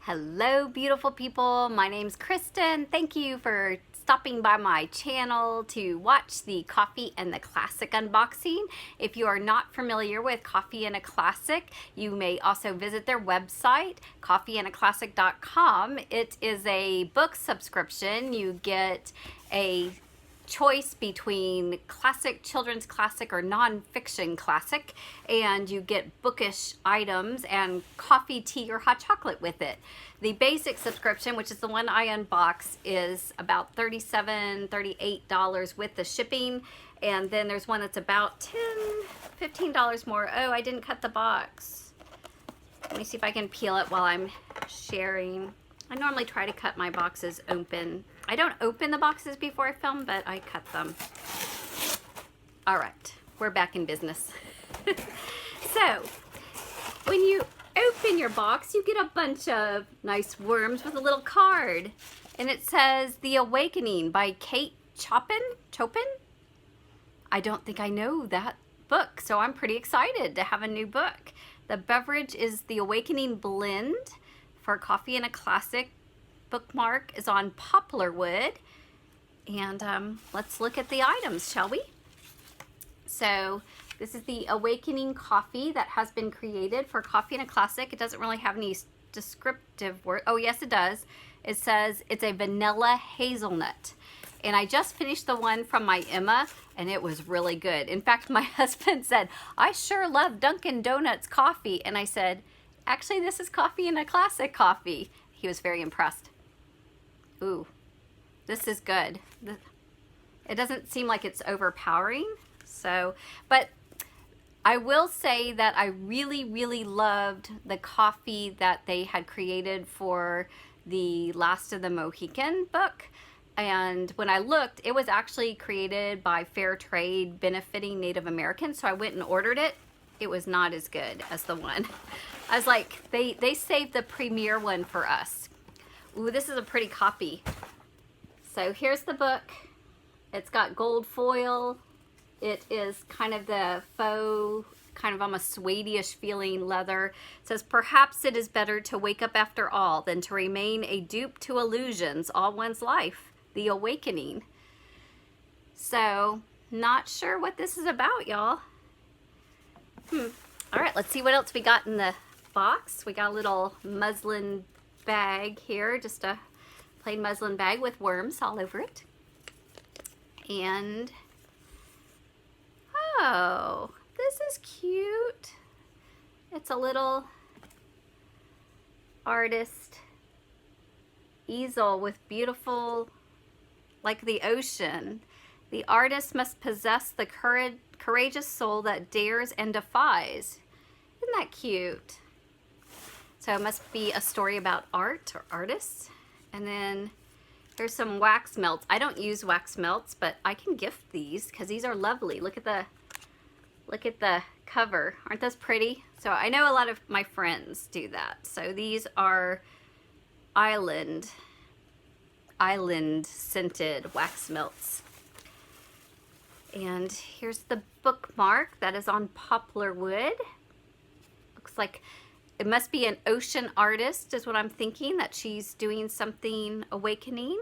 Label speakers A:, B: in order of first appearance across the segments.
A: Hello, beautiful people. My name's Kristen. Thank you for stopping by my channel to watch the Coffee and the Classic unboxing. If you are not familiar with Coffee and a Classic, you may also visit their website, coffeeandaclassic.com. It is a book subscription. You get a choice between classic, children's classic, or non-fiction classic, and you get bookish items and coffee, tea, or hot chocolate with it. The basic subscription, which is the one I unbox, is about $37, $38 with the shipping, and then there's one that's about $10, $15 more. Oh, I didn't cut the box. Let me see if I can peel it while I'm sharing. I normally try to cut my boxes open. I don't open the boxes before I film, but I cut them. All right, we're back in business. So, when you open your box, you get a bunch of nice worms with a little card. And it says The Awakening by Kate Chopin? I don't think I know that book, so I'm pretty excited to have a new book. The beverage is The Awakening Blend for Coffee and a Classic. Bookmark is on poplar wood. And let's look at the items, shall we? So this is the Awakening coffee that has been created for Coffee and a Classic. It doesn't really have any descriptive word. Oh, yes, it does. It says it's a vanilla hazelnut. And I just finished the one from my Emma, and it was really good. In fact, my husband said, I sure love Dunkin' Donuts coffee. And I said, actually, this is Coffee and a Classic coffee. He was very impressed. Ooh, this is good. It doesn't seem like it's overpowering. So, but I will say that I really, really loved the coffee that they had created for the Last of the Mohican book. And when I looked, it was actually created by Fair Trade benefiting Native Americans. So I went and ordered it. It was not as good as the one. I was like, they saved the premier one for us. Ooh, this is a pretty copy. So here's the book. It's got gold foil. It is kind of the faux, kind of almost suede-ish feeling leather. It says, perhaps it is better to wake up after all than to remain a dupe to illusions all one's life. The Awakening. So, not sure what this is about, y'all. All right, let's see what else we got in the box. We got a little muslin bag here, just a plain muslin bag with worms all over it. And oh, this is cute. It's a little artist easel with beautiful, like the ocean. The artist must possess the courageous soul that dares and defies. Isn't that cute? So it must be a story about art or artists. And then here's some wax melts. I don't use wax melts, but I can gift these because these are lovely. Look at the cover. Aren't those pretty? So I know a lot of my friends do that. So these are island scented wax melts. And here's the bookmark that is on poplar wood. Looks like it must be an ocean artist is what I'm thinking, that she's doing something awakening.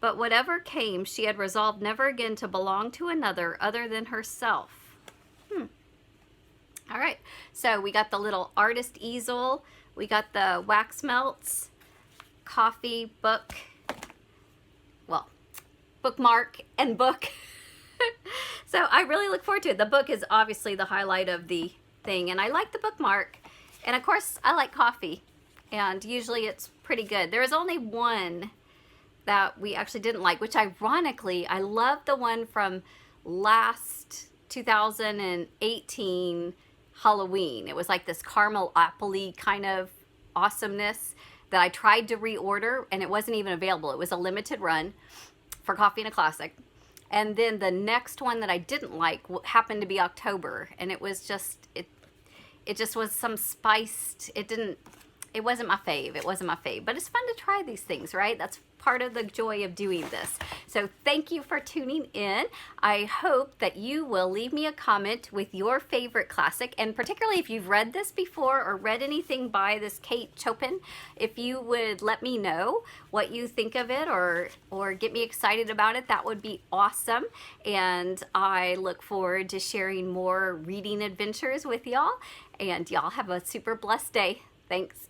A: But whatever came, she had resolved never again to belong to another other than herself. All right, so we got the little artist easel. We got the wax melts, coffee, book, well, bookmark and book. So I really look forward to it. The book is obviously the highlight of the thing, and I like the bookmark. And of course, I like coffee, and usually it's pretty good. There is only one that we actually didn't like, which ironically, I love the one from last 2018 Halloween. It was like this caramel apple-y kind of awesomeness that I tried to reorder, and it wasn't even available. It was a limited run for Coffee and a Classic. And then the next one that I didn't like happened to be October, and it was just, it just was some spiced, it it wasn't my fave. It wasn't my fave, but it's fun to try these things, right? That's part of the joy of doing this. So thank you for tuning in. I hope that you will leave me a comment with your favorite classic, and particularly if you've read this before or read anything by this Kate Chopin, if you would let me know what you think of it or get me excited about it, that would be awesome. And I look forward to sharing more reading adventures with y'all, and y'all have a super blessed day. Thanks.